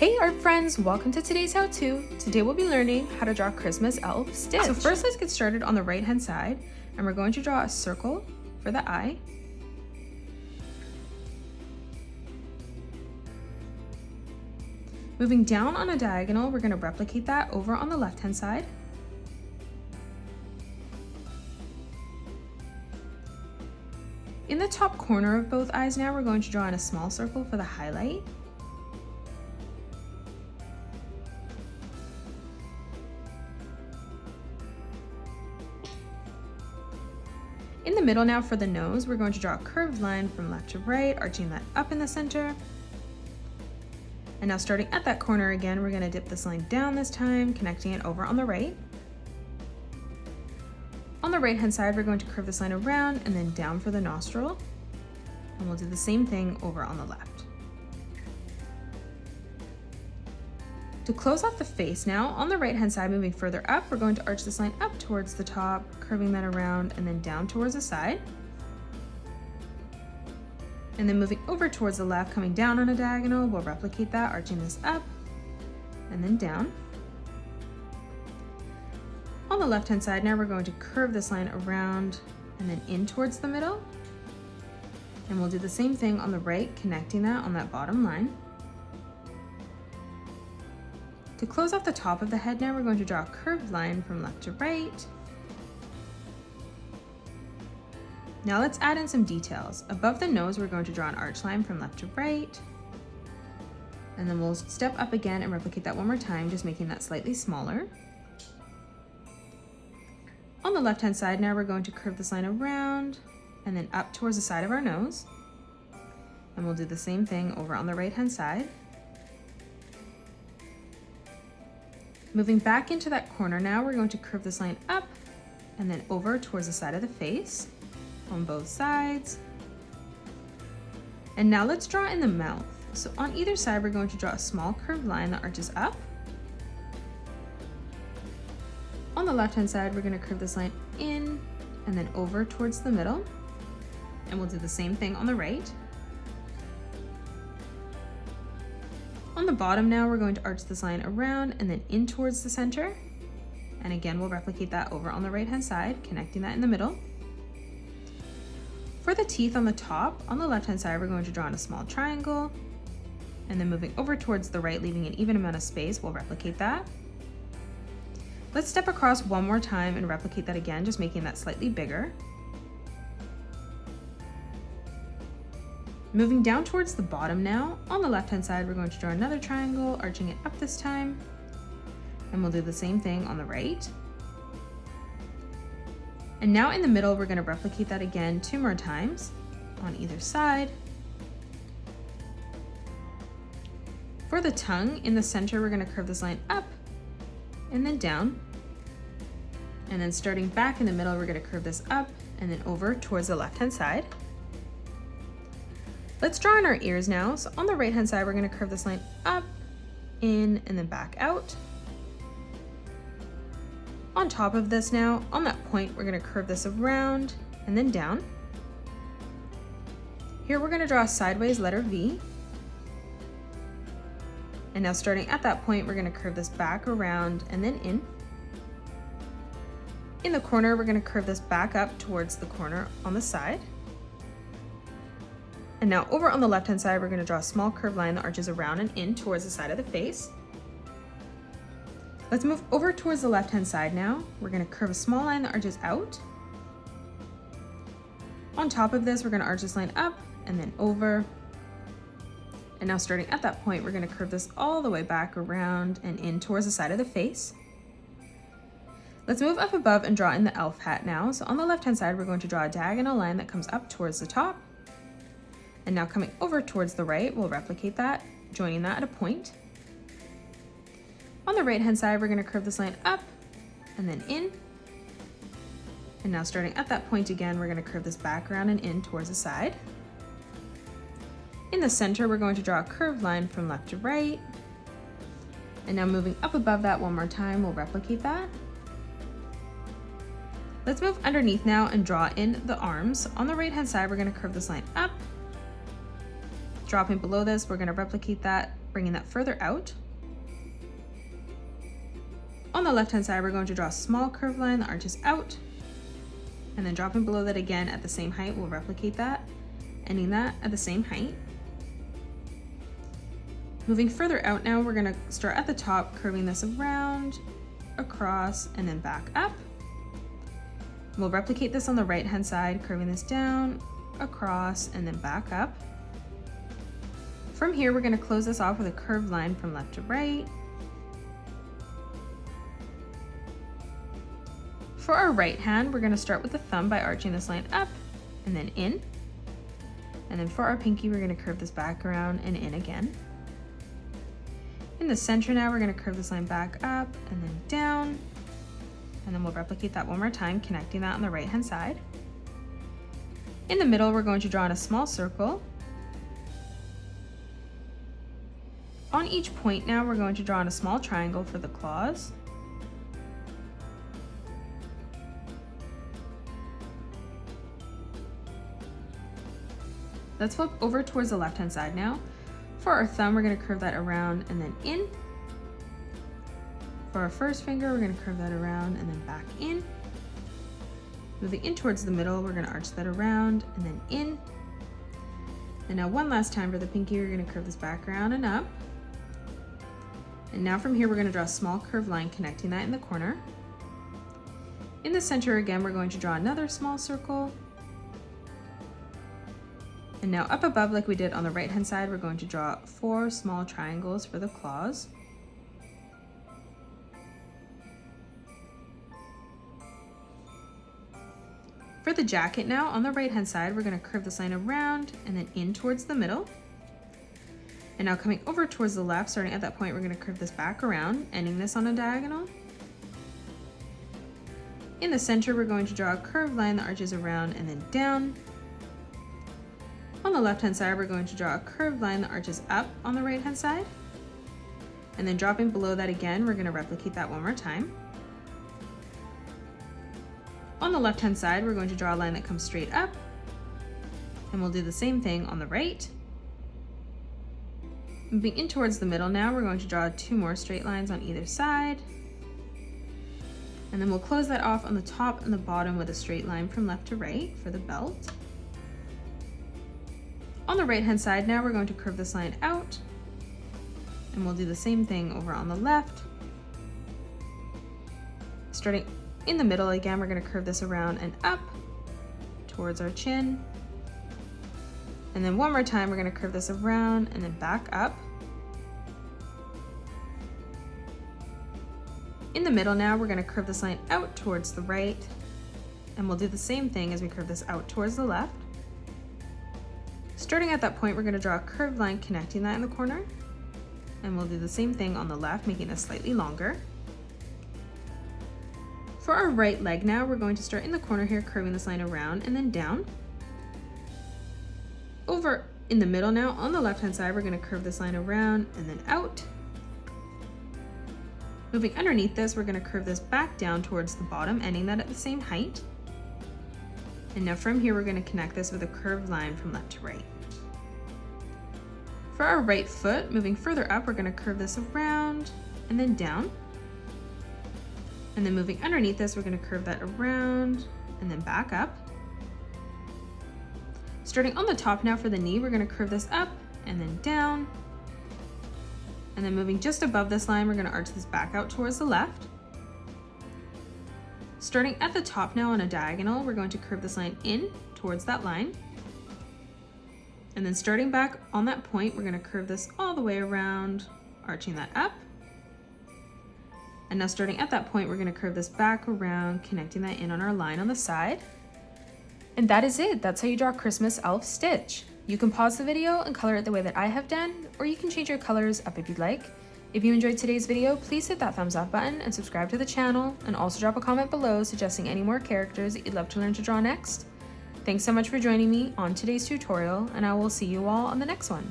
Hey art friends, welcome to today's how-to. Today we'll be learning how to draw Christmas elf stitch. So first let's get started on the right hand side and we're going to draw a circle for the eye. Moving down on a diagonal, we're going to replicate that over on the left hand side. In the top corner of both eyes now, we're going to draw in a small circle for the highlight. In the middle now for the nose, we're going to draw a curved line from left to right, arching that up in the center. And now starting at that corner again, we're going to dip this line down this time, connecting it over on the right. On the right hand side, we're going to curve this line around and then down for the nostril. And we'll do the same thing over on the left. To close off the face now, on the right hand side, moving further up, we're going to arch this line up towards the top, curving that around and then down towards the side. And then moving over towards the left, coming down on a diagonal, we'll replicate that, arching this up and then down. On the left hand side now, we're going to curve this line around and then in towards the middle. And we'll do the same thing on the right, connecting that on that bottom line. To close off the top of the head now, we're going to draw a curved line from left to right. Now let's add in some details. Above the nose, we're going to draw an arch line from left to right. And then we'll step up again and replicate that one more time, just making that slightly smaller. On the left-hand side now, we're going to curve this line around and then up towards the side of our nose. And we'll do the same thing over on the right-hand side. Moving back into that corner now, we're going to curve this line up and then over towards the side of the face on both sides. And now let's draw in the mouth. So on either side, we're going to draw a small curved line that arches up. On the left-hand side, we're going to curve this line in and then over towards the middle. And we'll do the same thing on the right. On the bottom now, we're going to arch this line around and then in towards the center. And again, we'll replicate that over on the right-hand side, connecting that in the middle. For the teeth on the top, on the left-hand side, we're going to draw in a small triangle. And then moving over towards the right, leaving an even amount of space, we'll replicate that. Let's step across one more time and replicate that again, just making that slightly bigger. Moving down towards the bottom now, on the left-hand side, we're going to draw another triangle, arching it up this time. And we'll do the same thing on the right. And now in the middle, we're going to replicate that again 2 more times on either side. For the tongue, in the center, we're going to curve this line up and then down. And then starting back in the middle, we're going to curve this up and then over towards the left-hand side. Let's draw in our ears now. So on the right-hand side, we're going to curve this line up, in, and then back out. On top of this now, on that point, we're going to curve this around and then down. Here we're going to draw a sideways letter V. And now starting at that point, we're going to curve this back around and then in. In the corner, we're going to curve this back up towards the corner on the side. And now over on the left-hand side, we're going to draw a small curved line that arches around and in towards the side of the face. Let's move over towards the left-hand side now. We're going to curve a small line that arches out. On top of this, we're going to arch this line up and then over. And now starting at that point, we're going to curve this all the way back around and in towards the side of the face. Let's move up above and draw in the elf hat now. So on the left-hand side, we're going to draw a diagonal line that comes up towards the top. And now coming over towards the right, we'll replicate that, joining that at a point. On the right-hand side, we're going to curve this line up and then in. And now starting at that point again, we're going to curve this back around and in towards the side. In the center, we're going to draw a curved line from left to right. And now moving up above that one more time, we'll replicate that. Let's move underneath now and draw in the arms. On the right-hand side, we're going to curve this line up. Dropping below this, we're going to replicate that, bringing that further out. On the left-hand side, we're going to draw a small curved line that arches out, and then dropping below that again at the same height, we'll replicate that, ending that at the same height. Moving further out now, we're gonna start at the top, curving this around, across, and then back up. We'll replicate this on the right-hand side, curving this down, across, and then back up. From here, we're gonna close this off with a curved line from left to right. For our right hand, we're gonna start with the thumb by arching this line up and then in. And then for our pinky, we're gonna curve this back around and in again. In the center now, we're gonna curve this line back up and then down. And then we'll replicate that one more time, connecting that on the right-hand side. In the middle, we're going to draw in a small circle. On each point now, we're going to draw in a small triangle for the claws. Let's flip over towards the left-hand side now. For our thumb, we're gonna curve that around and then in. For our first finger, we're gonna curve that around and then back in. Moving in towards the middle, we're gonna arch that around and then in. And now one last time for the pinky, we're gonna curve this back around and up. And now from here, we're gonna draw a small curved line connecting that in the corner. In the center again, we're going to draw another small circle. And now up above, like we did on the right-hand side, we're going to draw 4 small triangles for the claws. For the jacket now, on the right-hand side, we're going to curve this line around and then in towards the middle. And now coming over towards the left, starting at that point, we're going to curve this back around, ending this on a diagonal. In the center, we're going to draw a curved line that arches around and then down. On the left-hand side, we're going to draw a curved line that arches up on the right-hand side. And then dropping below that again, we're going to replicate that one more time. On the left-hand side, we're going to draw a line that comes straight up. And we'll do the same thing on the right. Moving in towards the middle now, we're going to draw 2 more straight lines on either side. And then we'll close that off on the top and the bottom with a straight line from left to right for the belt. On the right-hand side now, we're going to curve this line out, and we'll do the same thing over on the left. Starting in the middle again, we're going to curve this around and up towards our chin. And then one more time, we're going to curve this around and then back up. In the middle now, we're going to curve this line out towards the right, and we'll do the same thing as we curve this out towards the left. Starting at that point, we're going to draw a curved line connecting that in the corner, and we'll do the same thing on the left, making this slightly longer. For our right leg now, we're going to start in the corner here, curving this line around and then down. Over in the middle now, on the left-hand side, we're going to curve this line around and then out. Moving underneath this, we're going to curve this back down towards the bottom, ending that at the same height. And now from here, we're going to connect this with a curved line from left to right. For our right foot, moving further up, we're going to curve this around and then down. And then moving underneath this, we're going to curve that around and then back up. Starting on the top now for the knee, we're going to curve this up and then down. And then moving just above this line, we're going to arch this back out towards the left. Starting at the top now on a diagonal, we're going to curve this line in towards that line. And then starting back on that point, we're going to curve this all the way around, arching that up. And now starting at that point, we're going to curve this back around, connecting that in on our line on the side. And that is it. That's how you draw a Christmas elf stitch. You can pause the video and color it the way that I have done, or you can change your colors up if you'd like. If you enjoyed today's video, please hit that thumbs up button and subscribe to the channel, and also drop a comment below suggesting any more characters that you'd love to learn to draw next. Thanks so much for joining me on today's tutorial, and I will see you all on the next one.